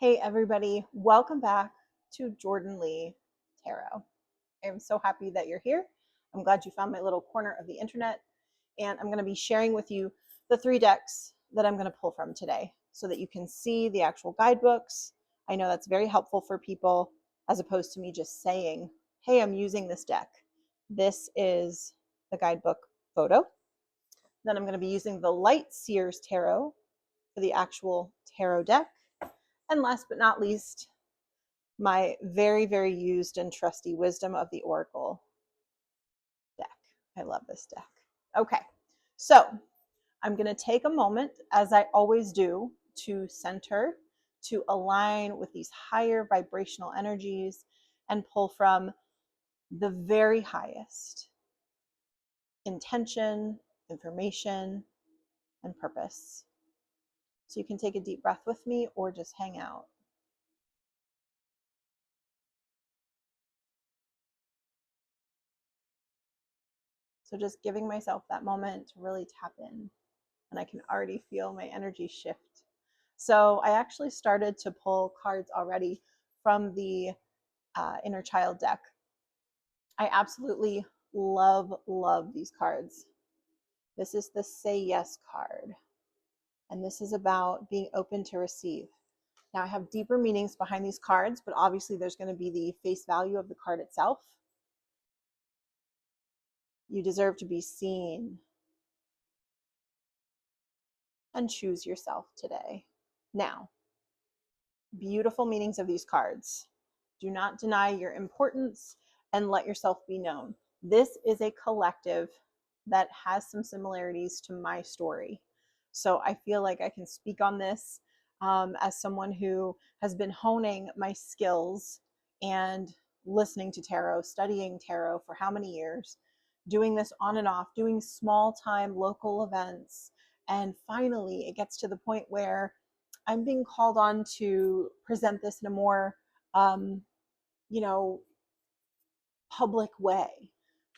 Hey everybody, welcome back to Jordan Lee Tarot. I am so happy that you're here. I'm glad you found my little corner of the internet, and I'm going to be sharing with you the 3 decks that I'm going to pull from today so that you can see the actual guidebooks. I know that's very helpful for people as opposed to me just saying, hey, I'm using this deck. This is the guidebook photo. Then I'm going to be using the Light Seers Tarot for the actual tarot deck. And last but not least, my very, very used and trusty Wisdom of the Oracle deck. I love this deck. Okay, so I'm going to take a moment, as I always do, to center, to align with these higher vibrational energies, and pull from the very highest intention, information, and purpose. So you can take a deep breath with me or just hang out. So just giving myself that moment to really tap in, and I can already feel my energy shift. So I actually started to pull cards already from the Inner Child deck. I absolutely love these cards. This is the Say Yes card, and this is about being open to receive. Now I have deeper meanings behind these cards, but obviously there's going to be the face value of the card itself. You deserve to be seen, and choose yourself today. Now, beautiful meanings of these cards. Do not deny your importance and let yourself be known. This is a collective that has some similarities to my story. So I feel like I can speak on this as someone who has been honing my skills and listening to tarot, studying tarot for how many years, doing this on and off, doing small time local events. And finally, it gets to the point where I'm being called on to present this in a more, public way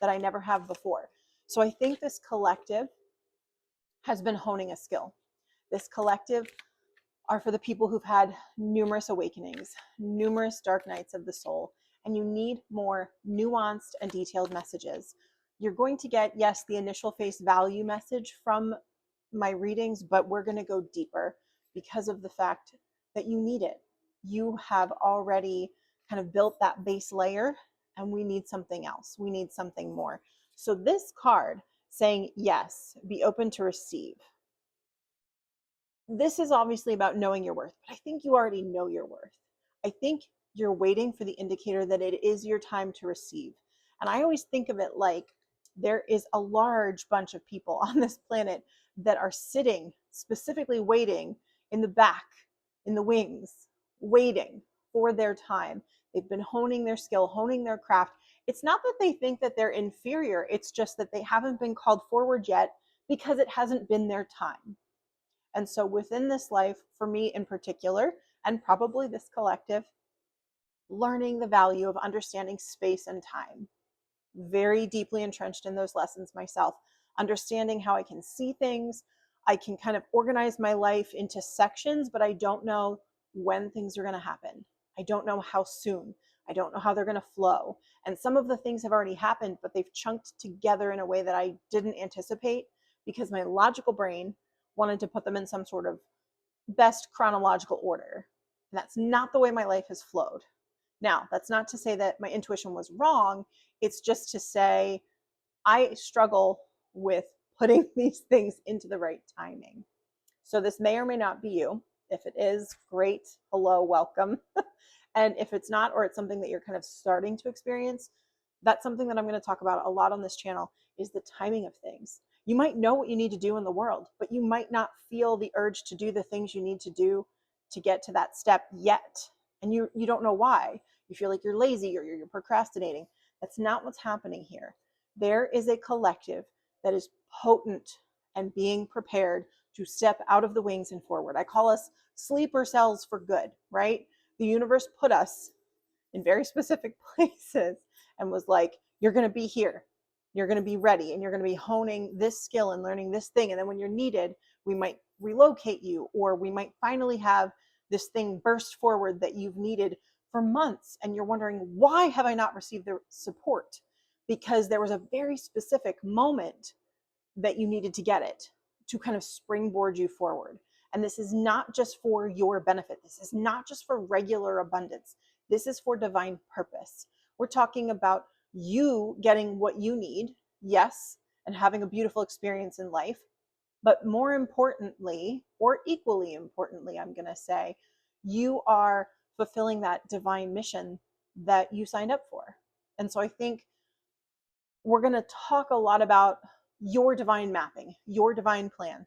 that I never have before. So I think this collective has been honing a skill. This collective are for the people who've had numerous awakenings, numerous dark nights of the soul, and you need more nuanced and detailed messages. You're going to get, yes, the initial face value message from my readings, but we're going to go deeper because of the fact that you need it. You have already kind of built that base layer, and we need something else. We need something more. So this card saying, yes, be open to receive. This is obviously about knowing your worth, but I think you already know your worth. I think you're waiting for the indicator that it is your time to receive. And I always think of it like there is a large bunch of people on this planet that are sitting, specifically waiting in the back, in the wings, waiting for their time. They've been honing their skill, honing their craft. It's not that they think that they're inferior. It's just that they haven't been called forward yet because it hasn't been their time. And so within this life, for me in particular, and probably this collective, learning the value of understanding space and time. Very deeply entrenched in those lessons myself. Understanding how I can see things. I can kind of organize my life into sections, but I don't know when things are going to happen. I don't know how soon. I don't know how they're going to flow. And some of the things have already happened, but they've chunked together in a way that I didn't anticipate because my logical brain wanted to put them in some sort of best chronological order. And that's not the way my life has flowed. Now, that's not to say that my intuition was wrong. It's just to say I struggle with putting these things into the right timing. So this may or may not be you. If it is, great. Hello, welcome. And if it's not, or it's something that you're kind of starting to experience, that's something that I'm going to talk about a lot on this channel, is the timing of things. You might know what you need to do in the world, but you might not feel the urge to do the things you need to do to get to that step yet. And you don't know why. You feel like you're lazy or you're procrastinating. That's not what's happening here. There is a collective that is potent and being prepared to step out of the wings and forward. I call us sleeper cells for good, right? The universe put us in very specific places and was like, you're going to be here. You're going to be ready, and you're going to be honing this skill and learning this thing. And then when you're needed, we might relocate you, or we might finally have this thing burst forward that you've needed for months, and you're wondering, why have I not received the support? Because there was a very specific moment that you needed to get it to kind of springboard you forward. And this is not just for your benefit. This is not just for regular abundance. This is for divine purpose. We're talking about you getting what you need, yes, and having a beautiful experience in life. But more importantly, or equally importantly, I'm going to say, you are fulfilling that divine mission that you signed up for. And so I think we're going to talk a lot about your divine mapping, your divine plan.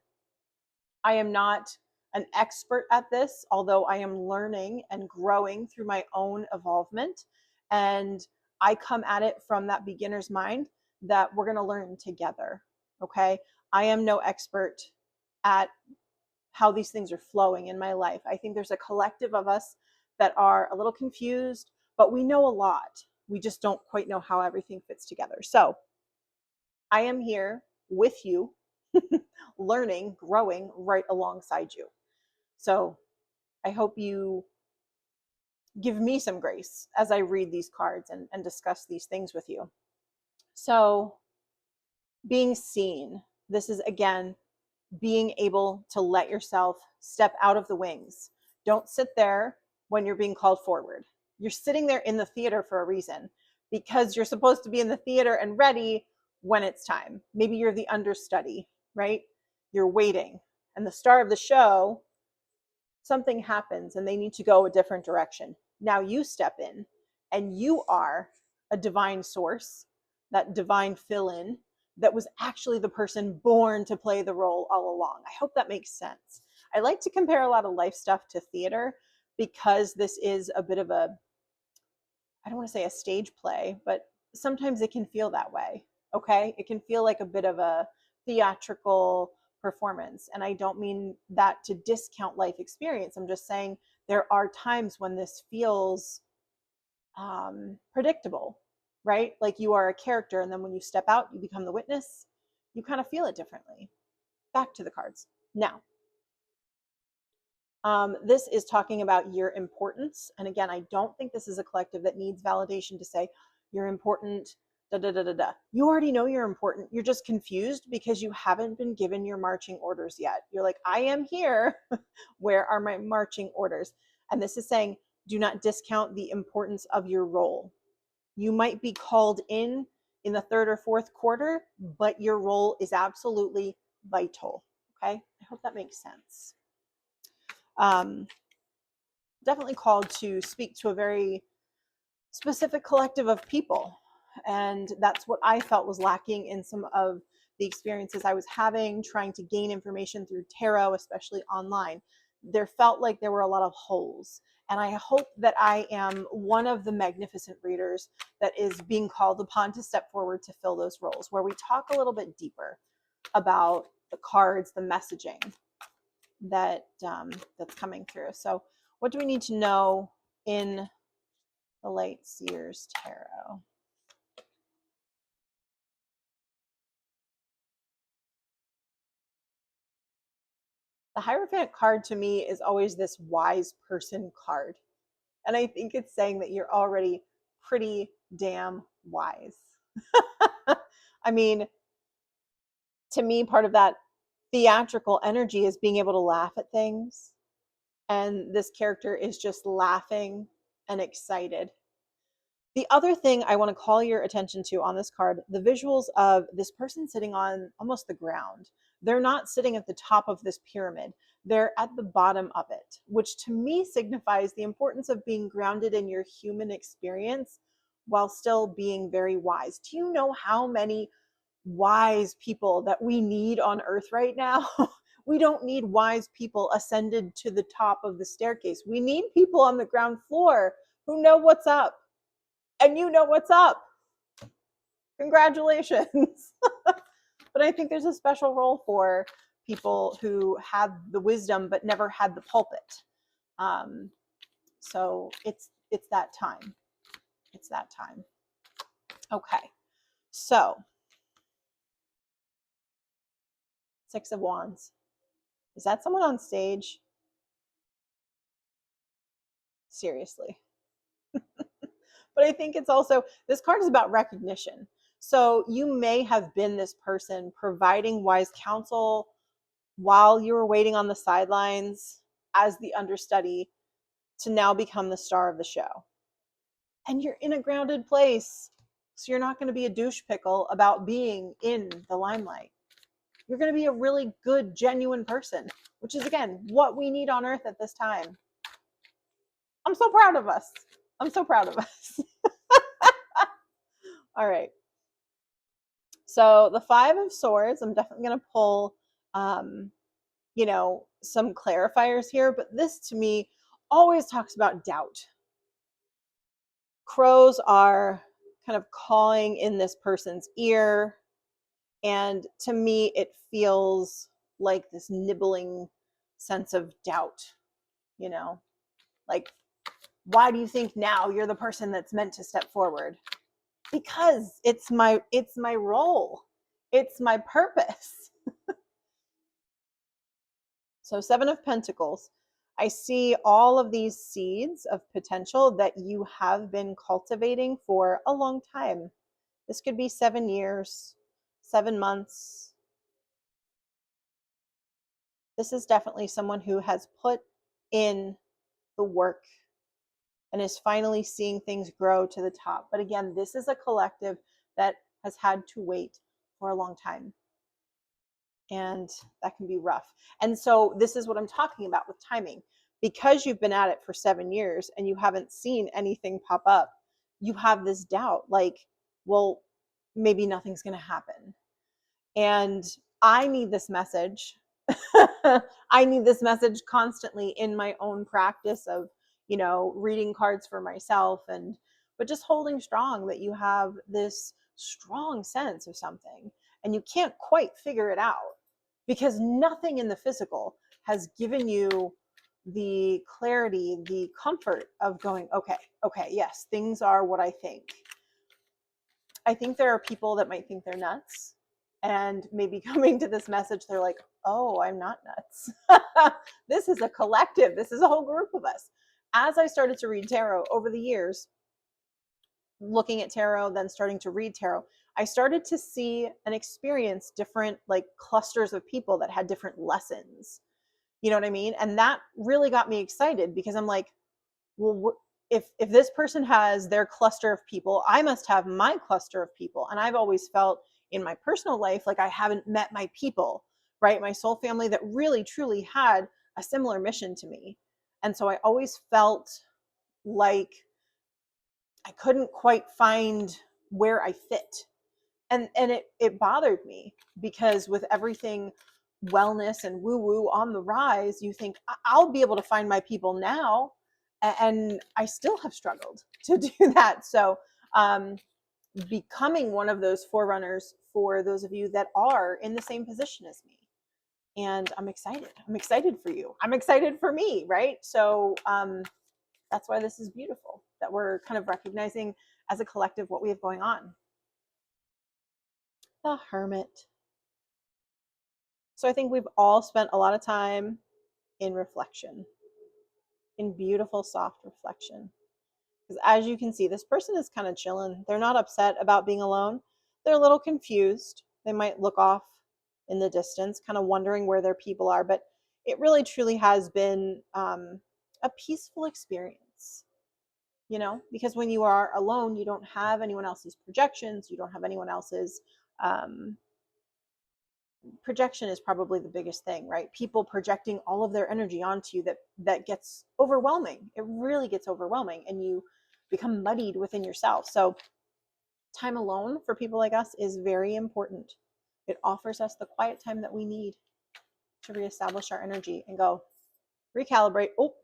I am not an expert at this, although I am learning and growing through my own evolvement. And I come at it from that beginner's mind that we're going to learn together. Okay. I am no expert at how these things are flowing in my life. I think there's a collective of us that are a little confused, but we know a lot. We just don't quite know how everything fits together. So I am here with you, learning, growing right alongside you. So I hope you give me some grace as I read these cards and discuss these things with you. So being seen, this is again, being able to let yourself step out of the wings. Don't sit there when you're being called forward. You're sitting there in the theater for a reason, because you're supposed to be in the theater and ready when it's time. Maybe you're the understudy, right? You're waiting. And the star of the show, something happens and they need to go a different direction. Now you step in and you are a divine source, that divine fill-in that was actually the person born to play the role all along. I hope that makes sense. I like to compare a lot of life stuff to theater because this is a bit of a, I don't want to say a stage play, but sometimes it can feel that way. Okay. It can feel like a bit of a theatrical performance. And I don't mean that to discount life experience. I'm just saying there are times when this feels predictable, right? Like you are a character, and then when you step out, you become the witness. You kind of feel it differently. Back to the cards. Now, this is talking about your importance. And again, I don't think this is a collective that needs validation to say you're important. Da, da, da, da, da. You already know you're important. You're just confused because you haven't been given your marching orders yet. You're like, I am here. Where are my marching orders? And this is saying, do not discount the importance of your role. You might be called in the third or fourth quarter, but your role is absolutely vital. Okay. I hope that makes sense. Definitely called to speak to a very specific collective of people. And that's what I felt was lacking in some of the experiences I was having, trying to gain information through tarot, especially online. There felt like there were a lot of holes. And I hope that I am one of the magnificent readers that is being called upon to step forward to fill those roles, where we talk a little bit deeper about the cards, the messaging that that's coming through. So what do we need to know in the Late Seers Tarot? The Hierophant card to me is always this wise person card. And I think it's saying that you're already pretty damn wise. I mean, to me, part of that theatrical energy is being able to laugh at things. And this character is just laughing and excited. The other thing I want to call your attention to on this card, the visuals of this person sitting on almost the ground. They're not sitting at the top of this pyramid. They're at the bottom of it, which to me signifies the importance of being grounded in your human experience while still being very wise. Do you know how many wise people that we need on earth right now? We don't need wise people ascended to the top of the staircase. We need people on the ground floor who know what's up. And you know what's up. Congratulations. But I think there's a special role for people who had the wisdom but never had the pulpit. So it's that time. It's that time. Okay. So 6 of Wands. Is that someone on stage? Seriously. But I think it's also, this card is about recognition. So you may have been this person providing wise counsel while you were waiting on the sidelines as the understudy to now become the star of the show. And you're in a grounded place. So you're not going to be a douche pickle about being in the limelight. You're going to be a really good, genuine person, which is, again, what we need on earth at this time. I'm so proud of us. I'm so proud of us. All right. So the Five of Swords, I'm definitely going to pull, some clarifiers here, but this to me always talks about doubt. Crows are kind of cawing in this person's ear. And to me, it feels like this nibbling sense of doubt, like, why do you think now you're the person that's meant to step forward? Because it's my role. It's my purpose. So Seven of Pentacles, I see all of these seeds of potential that you have been cultivating for a long time. This could be 7 years, 7 months. This is definitely someone who has put in the work and is finally seeing things grow to the top. But again, this is a collective that has had to wait for a long time. And that can be rough. And so this is what I'm talking about with timing. Because you've been at it for 7 years and you haven't seen anything pop up, you have this doubt, like, well, maybe nothing's going to happen. And I need this message. I need this message constantly in my own practice of, reading cards for myself, but just holding strong that you have this strong sense of something and you can't quite figure it out because nothing in the physical has given you the clarity, the comfort of going, okay, yes, things are what I think. I think there are people that might think they're nuts, and maybe coming to this message, they're like, oh, I'm not nuts. This is a collective. This is a whole group of us. As I started to read tarot over the years, looking at tarot, then starting to read tarot, I started to see and experience different like clusters of people that had different lessons. You know what I mean? And that really got me excited because I'm like, well, if this person has their cluster of people, I must have my cluster of people. And I've always felt in my personal life like I haven't met my people, right? My soul family that really truly had a similar mission to me. And so I always felt like I couldn't quite find where I fit. And it bothered me because with everything wellness and woo woo on the rise, you think I'll be able to find my people now. And I still have struggled to do that. So becoming one of those forerunners for those of you that are in the same position as me. And I'm excited. I'm excited for you. I'm excited for me, right? So that's why this is beautiful, that we're kind of recognizing as a collective what we have going on. The Hermit. So I think we've all spent a lot of time in reflection, in beautiful, soft reflection. Because as you can see, this person is kind of chilling. They're not upset about being alone. They're a little confused. They might look off in the distance, kind of wondering where their people are. But it really, truly has been a peaceful experience, because when you are alone, you don't have anyone else's projections. You don't have anyone else's projection is probably the biggest thing, right? People projecting all of their energy onto you that gets overwhelming. It really gets overwhelming and you become muddied within yourself. So time alone for people like us is very important. It offers us the quiet time that we need to reestablish our energy and go recalibrate. Oh,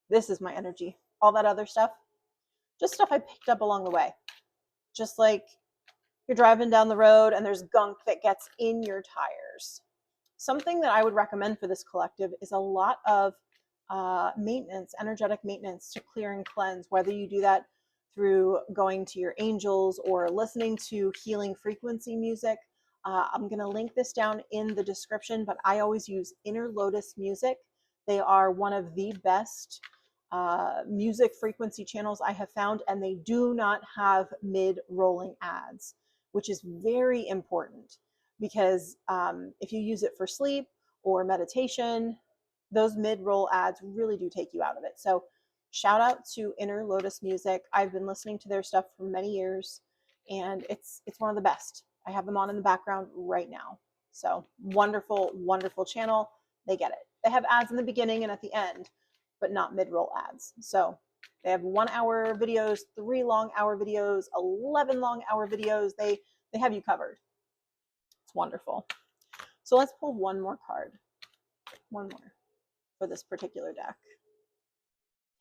this is my energy. All that other stuff, just stuff I picked up along the way. Just like you're driving down the road and there's gunk that gets in your tires. Something that I would recommend for this collective is a lot of maintenance, energetic maintenance to clear and cleanse, whether you do that through going to your angels or listening to healing frequency music. I'm going to link this down in the description, but I always use Inner Lotus music. They are one of the best music frequency channels I have found, and they do not have mid-rolling ads, which is very important because if you use it for sleep or meditation, those mid-roll ads really do take you out of it. So shout out to Inner Lotus Music. I've been listening to their stuff for many years, and it's one of the best. I have them on in the background right now. So wonderful, wonderful channel. They get it. They have ads in the beginning and at the end, but not mid-roll ads. So they have 1 hour videos, 3 long hour videos, 11 long hour videos. They have you covered. It's wonderful. So let's pull one more card. One more for this particular deck.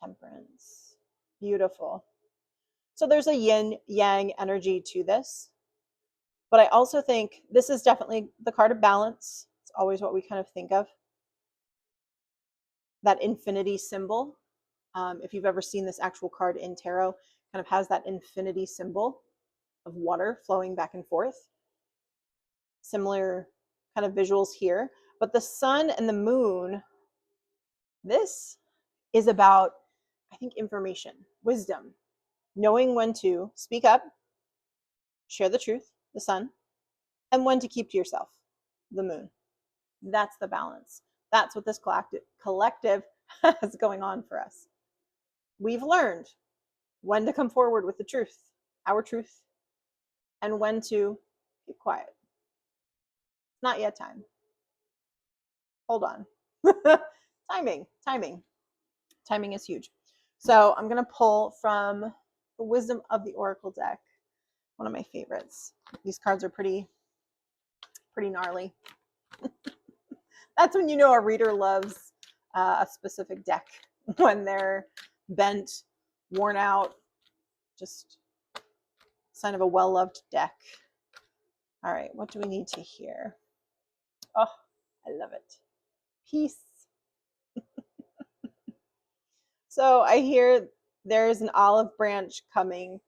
Temperance. Beautiful. So there's a yin yang energy to this. But I also think this is definitely the card of balance. It's always what we kind of think of. That infinity symbol. If you've ever seen this actual card in tarot, kind of has that infinity symbol of water flowing back and forth. Similar kind of visuals here. But the sun and the moon, this is about, I think, information, wisdom, knowing when to speak up, share the truth, the sun, and when to keep to yourself, the moon. That's the balance. That's what this collective has going on for us. We've learned when to come forward with the truth, our truth, and when to keep quiet. It's not yet time. Hold on. Timing is huge. So I'm going to pull from the Wisdom of the Oracle deck, one of my favorites. These cards are pretty gnarly. That's when you know a reader loves a specific deck, when they're bent, worn out, just sign of a well-loved deck. All right, what do we need to hear? Oh, I love it. Peace. So I hear there's an olive branch coming,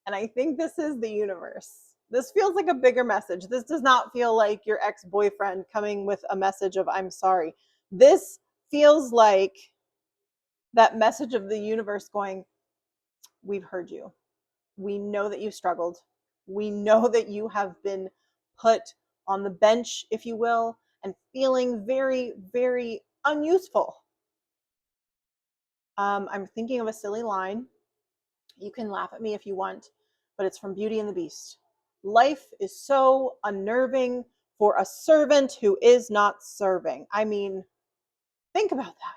and I think this is the universe. This feels like a bigger message. This does not feel like your ex-boyfriend coming with a message of I'm sorry. This feels like that message of the universe going, we've heard you. We know that you've struggled. We know that you have been put on the bench, if you will, and feeling very, very unuseful. I'm thinking of a silly line. You can laugh at me if you want, but it's from Beauty and the Beast. Life is so unnerving for a servant who is not serving. I mean, think about that.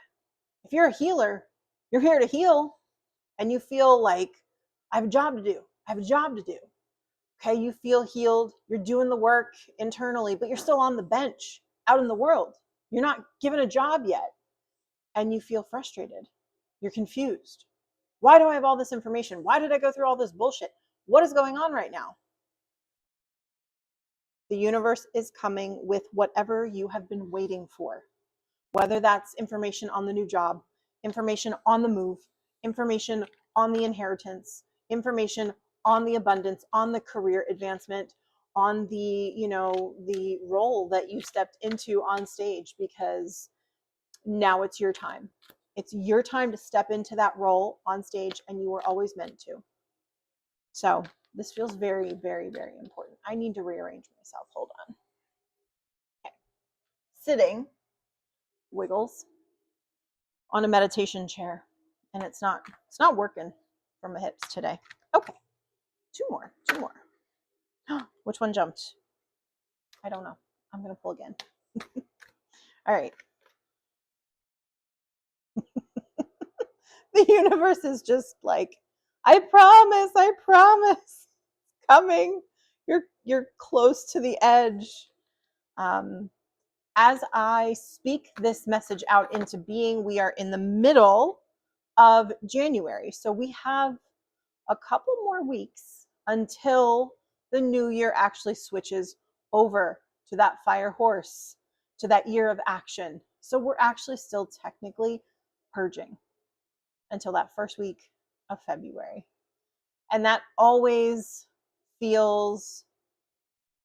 If you're a healer, you're here to heal, and you feel like, I have a job to do. I have a job to do. Okay, you feel healed. You're doing the work internally, but you're still on the bench out in the world. You're not given a job yet, and you feel frustrated. You're confused. Why do I have all this information? Why did I go through all this bullshit? What is going on right now? The universe is coming with whatever you have been waiting for, whether that's information on the new job, information on the move, information on the inheritance, information on the abundance, on the career advancement, on the, the role that you stepped into on stage, because now it's your time. It's your time to step into that role on stage, and you were always meant to. So this feels very, very, very important. I need to rearrange myself. Hold on. Okay. Sitting, wiggles, on a meditation chair, and it's not working from my hips today. Okay. Two more. Which one jumped? I don't know. I'm going to pull again. All right. The universe is just like, I promise, coming. You're close to the edge. As I speak this message out into being, we are in the middle of January. So we have a couple more weeks until the new year actually switches over to that fire horse, to that year of action. So we're actually still technically purging until that first week of February. And that always feels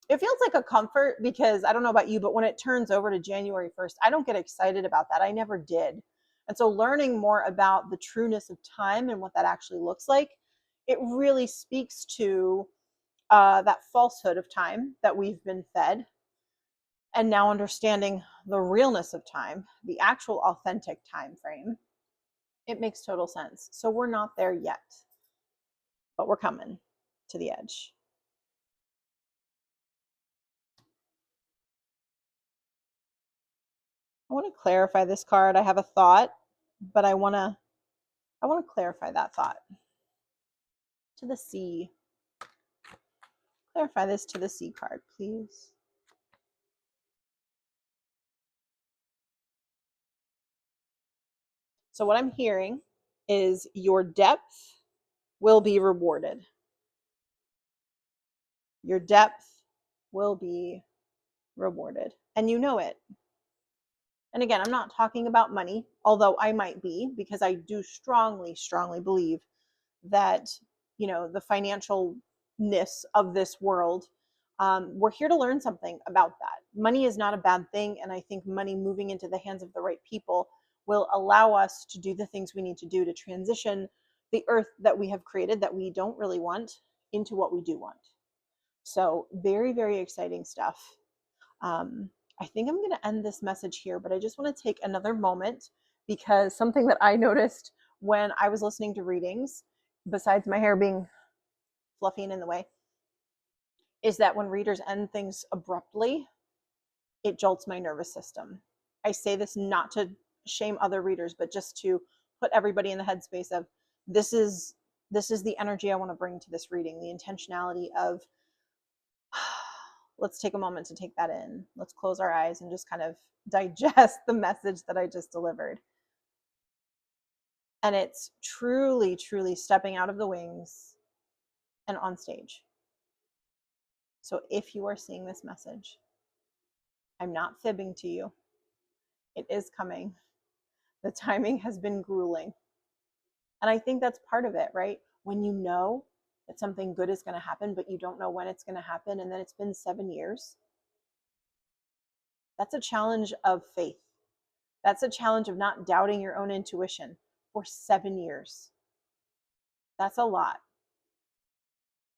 like a comfort, because I don't know about you, but when it turns over to January 1st, I don't get excited about that. I never did. And so learning more about the trueness of time and what that actually looks like, it really speaks to that falsehood of time that we've been fed, and now understanding the realness of time, the actual authentic time frame. It makes total sense. So we're not there yet, but we're coming to the edge. I want to clarify this card. I have a thought, but I want to clarify that thought. To the sea. Clarify this to the sea card, please. So what I'm hearing is your depth will be rewarded. Your depth will be rewarded. And you know it. And again, I'm not talking about money, although I might be, because I do strongly, strongly believe that, you know, the financialness of this world, we're here to learn something about that. Money is not a bad thing. And I think money moving into the hands of the right people will allow us to do the things we need to do to transition the earth that we have created that we don't really want into what we do want. So very, very exciting stuff. I think I'm going to end this message here, but I just want to take another moment because something that I noticed when I was listening to readings, besides my hair being fluffy and in the way, is that when readers end things abruptly, it jolts my nervous system. I say this not to shame other readers, but just to put everybody in the headspace of this is the energy I want to bring to this reading, the intentionality of let's take a moment to take that in. Let's close our eyes and just kind of digest the message that I just delivered. And it's truly, truly stepping out of the wings and on stage. So if you are seeing this message, I'm not fibbing to you. It is coming. The timing has been grueling. And I think that's part of it, right? When you know that something good is going to happen, but you don't know when it's going to happen, and then it's been 7 years, that's a challenge of faith. That's a challenge of not doubting your own intuition for 7 years. That's a lot.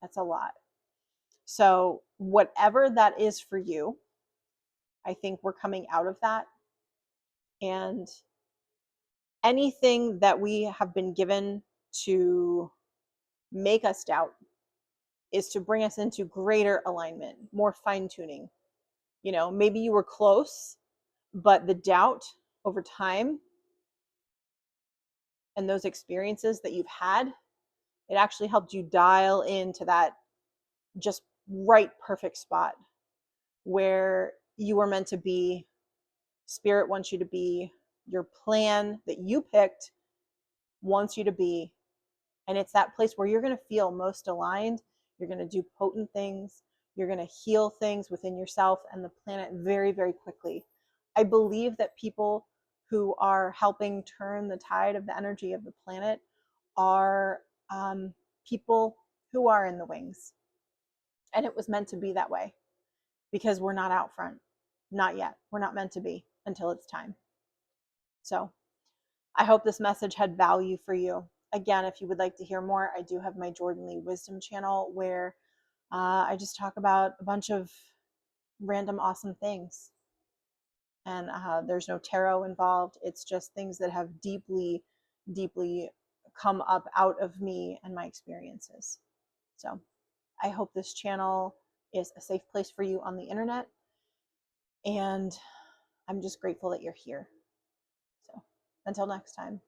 That's a lot. So, whatever that is for you, I think we're coming out of that. And anything that we have been given to make us doubt is to bring us into greater alignment, more fine tuning. You know, maybe you were close, but the doubt over time and those experiences that you've had, it actually helped you dial into that just right, perfect spot where you were meant to be. Spirit wants you to be. Your plan that you picked wants you to be. And it's that place where you're going to feel most aligned. You're going to do potent things. You're going to heal things within yourself and the planet very, very quickly. I believe that people who are helping turn the tide of the energy of the planet are people who are in the wings. And it was meant to be that way because we're not out front. Not yet. We're not meant to be until it's time. So I hope this message had value for you. Again, if you would like to hear more, I do have my Jordan Lee Wisdom channel where I just talk about a bunch of random awesome things. And there's no tarot involved. It's just things that have deeply, deeply come up out of me and my experiences. So I hope this channel is a safe place for you on the internet. And I'm just grateful that you're here. So until next time.